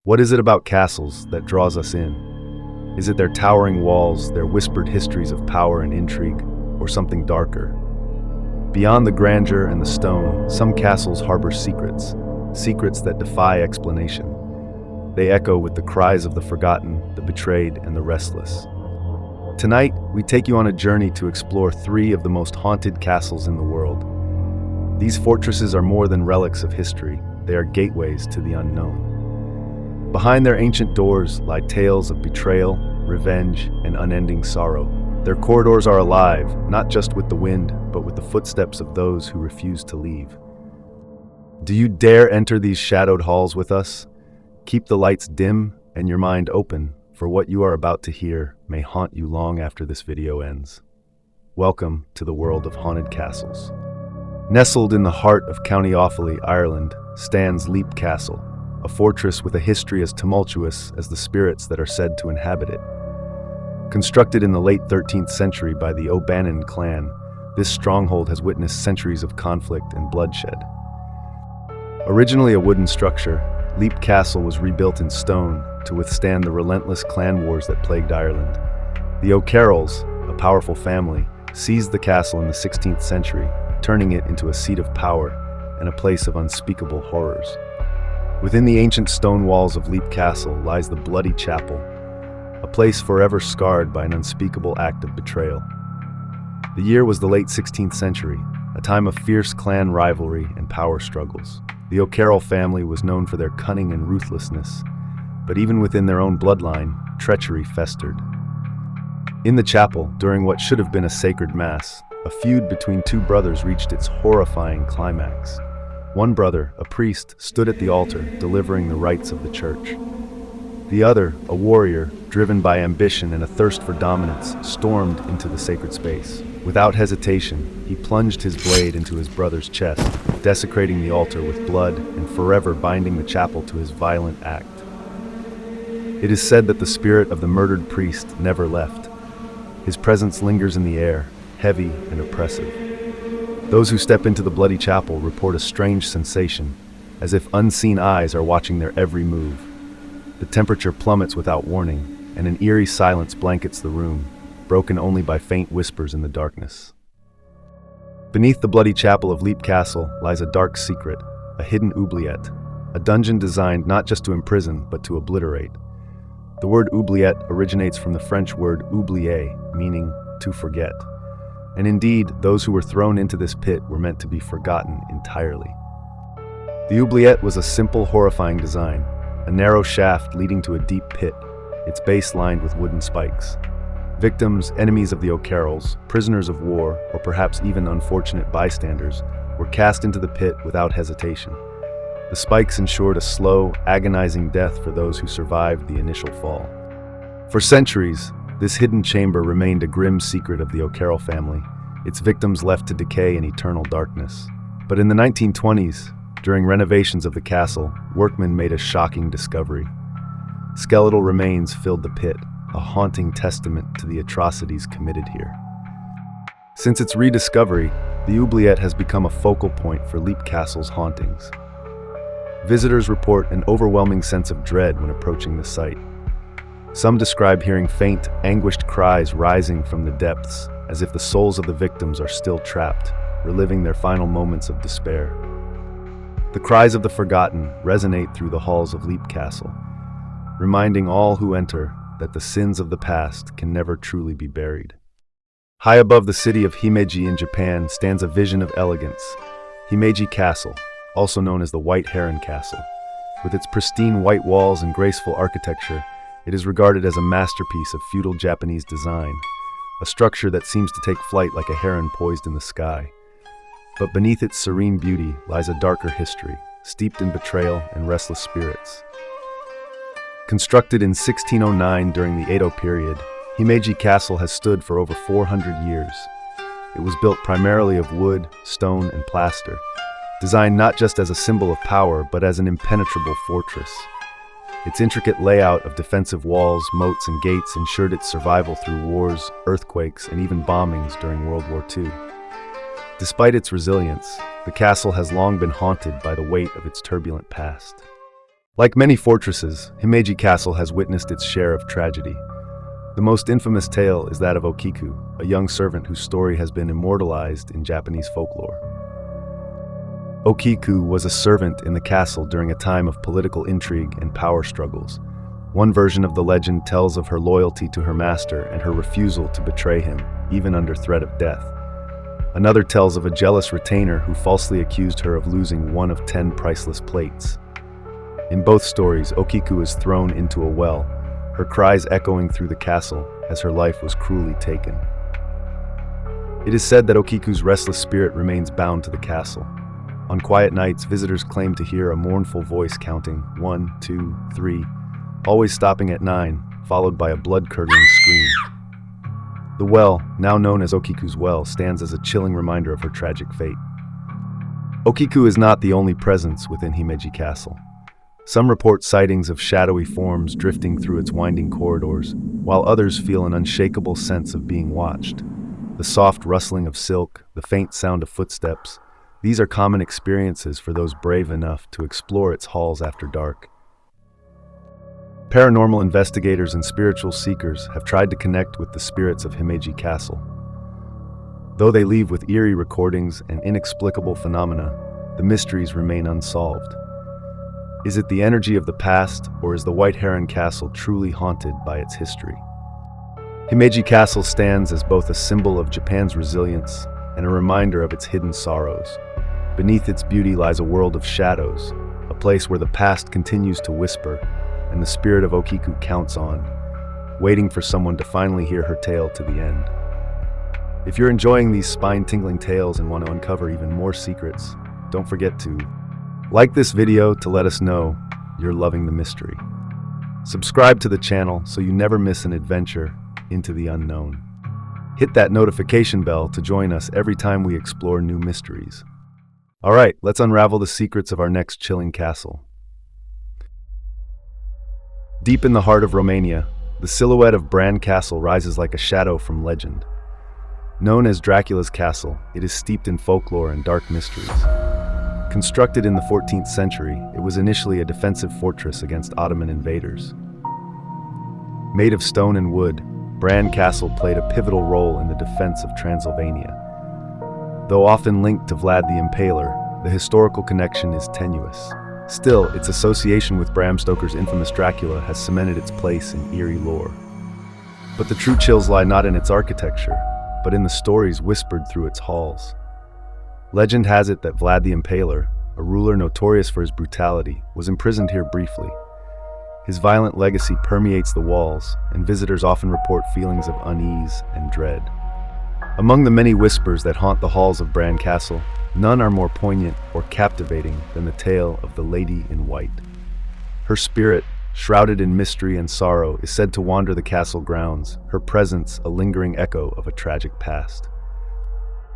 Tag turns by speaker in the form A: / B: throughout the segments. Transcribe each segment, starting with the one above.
A: What is it about castles that draws us in? Is it their towering walls, their whispered histories of power and intrigue, or something darker? Beyond the grandeur and the stone, some castles harbor secrets that defy explanation. They echo with the cries of the forgotten, the betrayed, and the restless. Tonight, we take you on a journey to explore three of the most haunted castles in the world. These fortresses are more than relics of history. They are gateways to the unknown. Behind their ancient doors lie tales of betrayal, revenge, and unending sorrow. Their corridors are alive, not just with the wind, but with the footsteps of those who refuse to leave. Do you dare enter these shadowed halls with us? Keep the lights dim and your mind open, for what you are about to hear may haunt you long after this video ends. Welcome to the world of haunted castles. Nestled in the heart of County Offaly, Ireland, stands Leap Castle, a fortress with a history as tumultuous as the spirits that are said to inhabit it. Constructed in the late 13th century by the O'Bannon clan, this stronghold has witnessed centuries of conflict and bloodshed. Originally a wooden structure, Leap Castle was rebuilt in stone to withstand the relentless clan wars that plagued Ireland. The O'Carrolls, a powerful family, seized the castle in the 16th century, turning it into a seat of power and a place of unspeakable horrors. Within the ancient stone walls of Leap Castle lies the Bloody Chapel, a place forever scarred by an unspeakable act of betrayal. The year was the late 16th century, a time of fierce clan rivalry and power struggles. The O'Carroll family was known for their cunning and ruthlessness, but even within their own bloodline, treachery festered. In the chapel, during what should have been a sacred mass, a feud between two brothers reached its horrifying climax. One brother, a priest, stood at the altar, delivering the rites of the church. The other, a warrior, driven by ambition and a thirst for dominance, stormed into the sacred space. Without hesitation, he plunged his blade into his brother's chest, desecrating the altar with blood and forever binding the chapel to his violent act. It is said that the spirit of the murdered priest never left. His presence lingers in the air, heavy and oppressive. Those who step into the Bloody Chapel report a strange sensation, as if unseen eyes are watching their every move. The temperature plummets without warning, and an eerie silence blankets the room, broken only by faint whispers in the darkness. Beneath the Bloody Chapel of Leap Castle lies a dark secret, a hidden oubliette, a dungeon designed not just to imprison, but to obliterate. The word oubliette originates from the French word oublier, meaning to forget. And indeed, those who were thrown into this pit were meant to be forgotten entirely. The oubliette was a simple, horrifying design, a narrow shaft leading to a deep pit, its base lined with wooden spikes. Victims, enemies of the O'Carrolls, prisoners of war, or perhaps even unfortunate bystanders, were cast into the pit without hesitation. The spikes ensured a slow, agonizing death for those who survived the initial fall. For centuries, this hidden chamber remained a grim secret of the O'Carroll family, its victims left to decay in eternal darkness. But in the 1920s, during renovations of the castle, workmen made a shocking discovery. Skeletal remains filled the pit, a haunting testament to the atrocities committed here. Since its rediscovery, the oubliette has become a focal point for Leap Castle's hauntings. Visitors report an overwhelming sense of dread when approaching the site. Some describe hearing faint, anguished cries rising from the depths, as if the souls of the victims are still trapped, reliving their final moments of despair. The cries of the forgotten resonate through the halls of Leap Castle, reminding all who enter that the sins of the past can never truly be buried. High above the city of Himeji in Japan stands a vision of elegance, Himeji Castle, also known as the White Heron Castle. With its pristine white walls and graceful architecture, it is regarded as a masterpiece of feudal Japanese design, a structure that seems to take flight like a heron poised in the sky. But beneath its serene beauty lies a darker history, steeped in betrayal and restless spirits. Constructed in 1609 during the Edo period, Himeji Castle has stood for over 400 years. It was built primarily of wood, stone, and plaster, designed not just as a symbol of power, but as an impenetrable fortress. Its intricate layout of defensive walls, moats, and gates ensured its survival through wars, earthquakes, and even bombings during World War II. Despite its resilience, the castle has long been haunted by the weight of its turbulent past. Like many fortresses, Himeji Castle has witnessed its share of tragedy. The most infamous tale is that of Okiku, a young servant whose story has been immortalized in Japanese folklore. Okiku was a servant in the castle during a time of political intrigue and power struggles. One version of the legend tells of her loyalty to her master and her refusal to betray him, even under threat of death. Another tells of a jealous retainer who falsely accused her of losing one of 10 priceless plates. In both stories, Okiku is thrown into a well, her cries echoing through the castle as her life was cruelly taken. It is said that Okiku's restless spirit remains bound to the castle. On quiet nights, visitors claim to hear a mournful voice counting 1, 2, 3, always stopping at 9, followed by a blood-curdling scream. The well, now known as Okiku's Well, stands as a chilling reminder of her tragic fate. Okiku is not the only presence within Himeji Castle. Some report sightings of shadowy forms drifting through its winding corridors, while others feel an unshakable sense of being watched. The soft rustling of silk, the faint sound of footsteps, these are common experiences for those brave enough to explore its halls after dark. Paranormal investigators and spiritual seekers have tried to connect with the spirits of Himeji Castle. Though they leave with eerie recordings and inexplicable phenomena, the mysteries remain unsolved. Is it the energy of the past, or is the White Heron Castle truly haunted by its history? Himeji Castle stands as both a symbol of Japan's resilience and a reminder of its hidden sorrows. Beneath its beauty lies a world of shadows, a place where the past continues to whisper, and the spirit of Okiku counts on, waiting for someone to finally hear her tale to the end. If you're enjoying these spine-tingling tales and want to uncover even more secrets, don't forget to like this video to let us know you're loving the mystery. Subscribe to the channel so you never miss an adventure into the unknown. Hit that notification bell to join us every time we explore new mysteries. All right, let's unravel the secrets of our next chilling castle. Deep in the heart of Romania, the silhouette of Bran Castle rises like a shadow from legend. Known as Dracula's Castle, it is steeped in folklore and dark mysteries. Constructed in the 14th century, it was initially a defensive fortress against Ottoman invaders. Made of stone and wood, Bran Castle played a pivotal role in the defense of Transylvania. Though often linked to Vlad the Impaler, the historical connection is tenuous. Still, its association with Bram Stoker's infamous Dracula has cemented its place in eerie lore. But the true chills lie not in its architecture, but in the stories whispered through its halls. Legend has it that Vlad the Impaler, a ruler notorious for his brutality, was imprisoned here briefly. His violent legacy permeates the walls, and visitors often report feelings of unease and dread. Among the many whispers that haunt the halls of Bran Castle, none are more poignant or captivating than the tale of the Lady in White. Her spirit, shrouded in mystery and sorrow, is said to wander the castle grounds, her presence a lingering echo of a tragic past.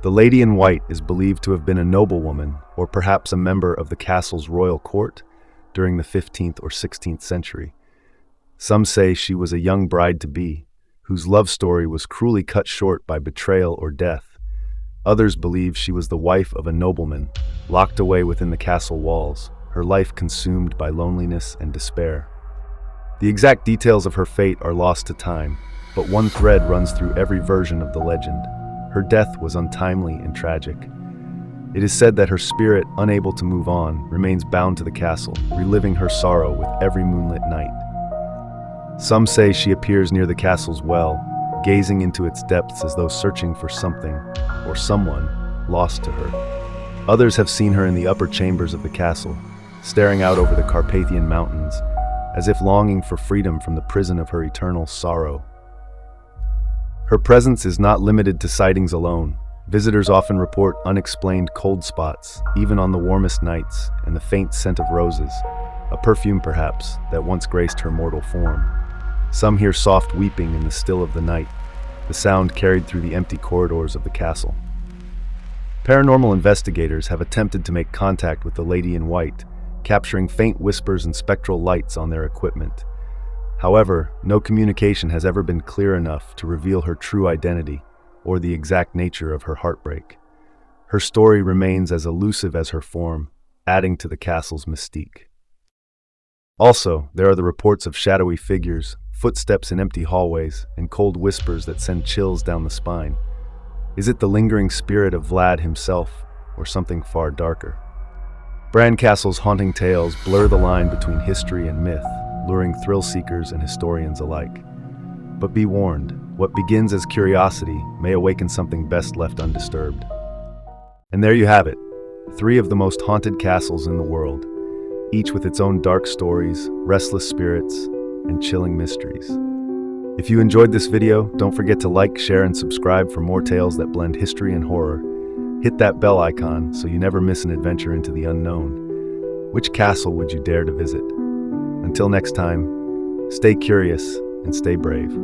A: The Lady in White is believed to have been a noblewoman, or perhaps a member of the castle's royal court, during the 15th or 16th century. Some say she was a young bride-to-be, whose love story was cruelly cut short by betrayal or death. Others believe she was the wife of a nobleman, locked away within the castle walls, her life consumed by loneliness and despair. The exact details of her fate are lost to time, but one thread runs through every version of the legend. Her death was untimely and tragic. It is said that her spirit, unable to move on, remains bound to the castle, reliving her sorrow with every moonlit night. Some say she appears near the castle's well, gazing into its depths as though searching for something, or someone, lost to her. Others have seen her in the upper chambers of the castle, staring out over the Carpathian Mountains, as if longing for freedom from the prison of her eternal sorrow. Her presence is not limited to sightings alone. Visitors often report unexplained cold spots, even on the warmest nights, and the faint scent of roses, a perfume perhaps, that once graced her mortal form. Some hear soft weeping in the still of the night, the sound carried through the empty corridors of the castle. Paranormal investigators have attempted to make contact with the Lady in White, capturing faint whispers and spectral lights on their equipment. However, no communication has ever been clear enough to reveal her true identity or the exact nature of her heartbreak. Her story remains as elusive as her form, adding to the castle's mystique. Also, there are the reports of shadowy figures, footsteps in empty hallways, and cold whispers that send chills down the spine. Is it the lingering spirit of Vlad himself, or something far darker? Bran Castle's haunting tales blur the line between history and myth, luring thrill seekers and historians alike. But be warned, what begins as curiosity may awaken something best left undisturbed. And there you have it, 3 of the most haunted castles in the world, each with its own dark stories, restless spirits, and chilling mysteries. If you enjoyed this video, don't forget to like, share, and subscribe for more tales that blend history and horror. Hit that bell icon so you never miss an adventure into the unknown. Which castle would you dare to visit? Until next time, stay curious and stay brave.